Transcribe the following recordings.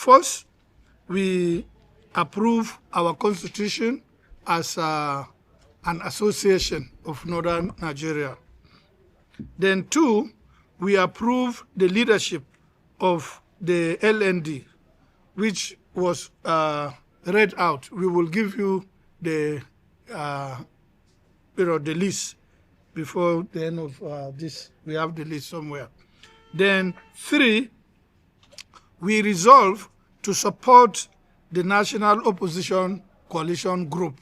First, we approve our constitution as an association of Northern Nigeria. Then two, we approve the leadership of the LND, which was read out. We will give you the the list before the end of this. We have the list somewhere. Then three, we resolve to support the National Opposition Coalition Group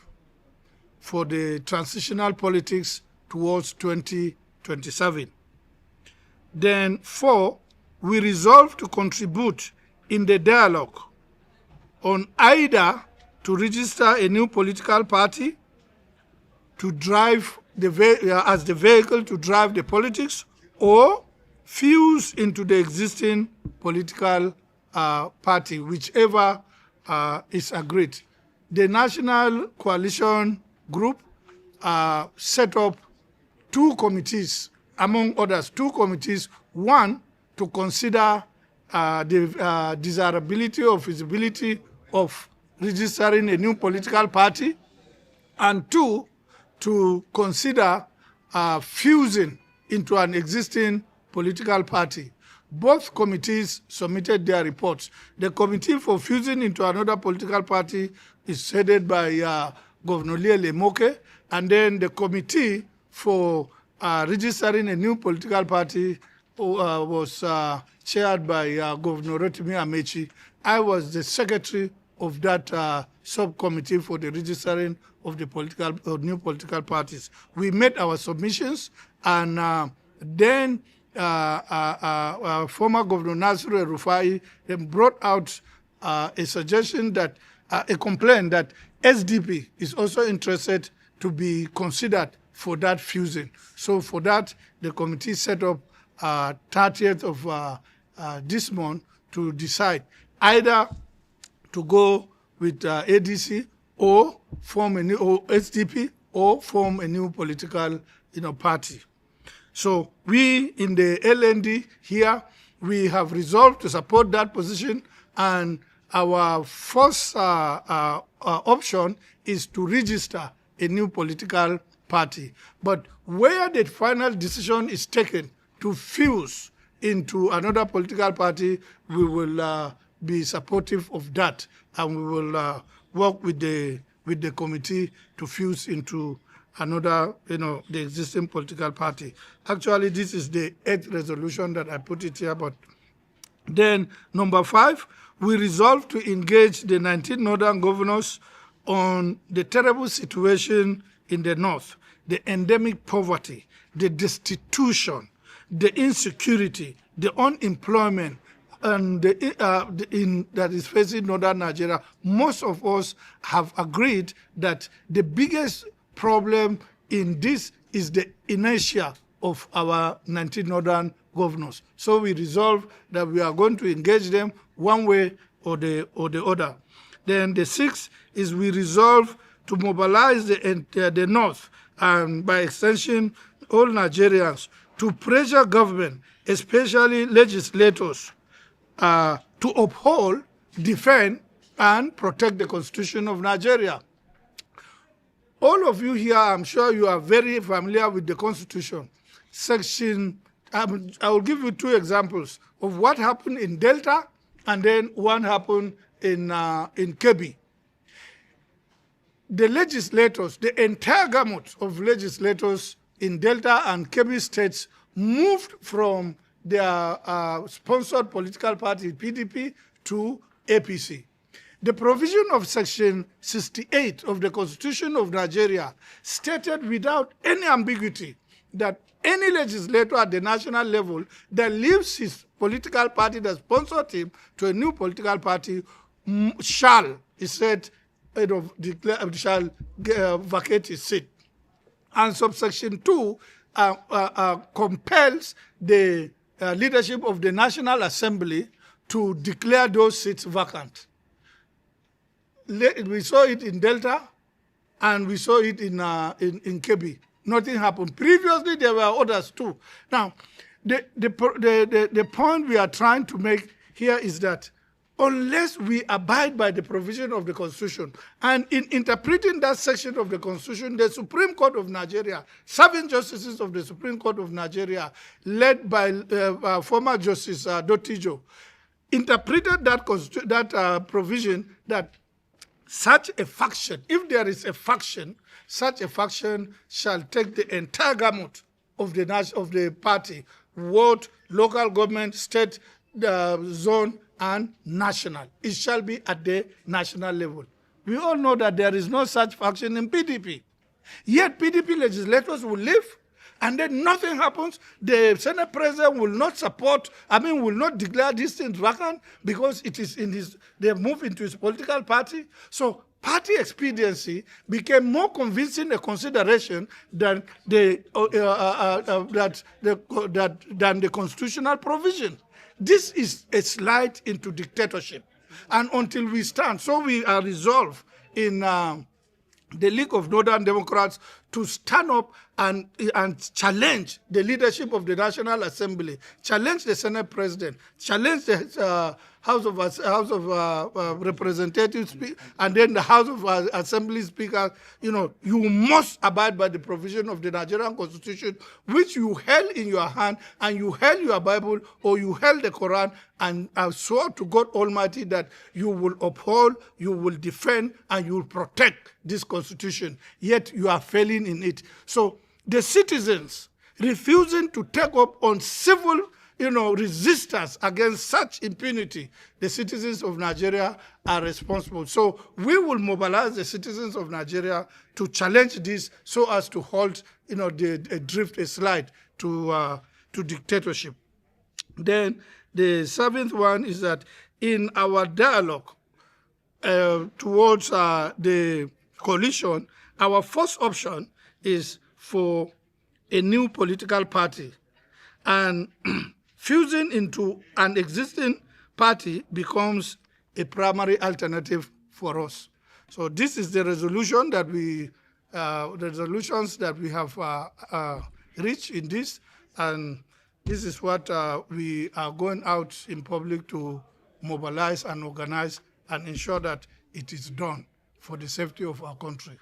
for the transitional politics towards 2027. Then four, we resolve to contribute in the dialogue on either to register a new political party to drive as the vehicle to drive the politics, or fuse into the existing political party, whichever is agreed. The National Coalition Group set up two committees, among others, one to consider the desirability or feasibility of registering a new political party, and two, to consider fusing into an existing political party. Both committees submitted their reports. The committee for fusing into another political party is headed by Governor Lemoke, and then the committee for registering a new political party was chaired by Governor Rotimi Amaechi. I was the secretary of that subcommittee for the registering of the new political parties. We made our submissions, and then former Governor Nasiru El-Rufai then brought out a suggestion that, a complaint that SDP is also interested to be considered for that fusing. So for that, the committee set up 30th of this month to decide either to go with ADC or form a new SDP or form a new political party. So we in the LND here, we have resolved to support that position, and our first option is to register a new political party. But where the final decision is taken to fuse into another political party, we will be supportive of that, and we will work with the committee to fuse into another, the existing political party. Actually, this is the 8th resolution that I put it here, but then number 5, we resolve to engage the 19 northern governors on the terrible situation in the north, the endemic poverty, the destitution, the insecurity, the unemployment, and that is facing northern Nigeria. Most of us have agreed that the biggest problem in this is the inertia of our 19 northern governors. So we resolve that we are going to engage them one way or the other. Then the 6th is we resolve to mobilize the North, and by extension, all Nigerians, to pressure government, especially legislators, to uphold, defend, and protect the Constitution of Nigeria. All of you here, I'm sure you are very familiar with the Constitution. I will give you 2 examples of what happened in Delta, and then one happened in Kebbi. The legislators, the entire gamut of legislators in Delta and Kebbi states moved from their sponsored political party, PDP, to APC. The provision of Section 68 of the Constitution of Nigeria stated without any ambiguity that any legislator at the national level that leaves his political party that sponsored him to a new political party shall, he said, shall vacate his seat. And subsection 2 compels the leadership of the National Assembly to declare those seats vacant. We saw it in Delta, and we saw it in Kebbi. Nothing happened. Previously, there were others too. Now, the point we are trying to make here is that unless we abide by the provision of the Constitution. And in interpreting that section of the Constitution, the Supreme Court of Nigeria, 7 justices of the Supreme Court of Nigeria, led by former Justice Dotijo, interpreted that provision that such a faction, if there is a faction, such a faction shall take the entire gamut of the party, ward, local government, state, zone, and national. It shall be at the national level. We all know that there is no such faction in PDP. Yet PDP legislators will live, and then nothing happens. The Senate President will not will not declare this thing vacant because it is they move into his political party. So party expediency became more convincing a consideration than the constitutional provision. This is a slide into dictatorship. And until we stand, so we are resolved in the League of Northern Democrats to stand up and challenge the leadership of the National Assembly, challenge the Senate President, challenge the House of Representatives, and then the House of Assembly Speaker. You must abide by the provision of the Nigerian Constitution, which you held in your hand, and you held your Bible or you held the Quran, and swore to God Almighty that you will uphold, you will defend, and you will protect this Constitution. Yet you are failing in it. So the citizens refusing to take up on civil resistance against such impunity, the citizens of Nigeria are responsible. So we will mobilize the citizens of Nigeria to challenge this so as to halt, a slide to dictatorship. Then the 7th one is that in our dialogue towards the coalition, our first option is for a new political party, and fusing into an existing party becomes a primary alternative for us. So this is the resolution that resolutions that we have reached in this, and this is what we are going out in public to mobilize and organize and ensure that it is done for the safety of our country.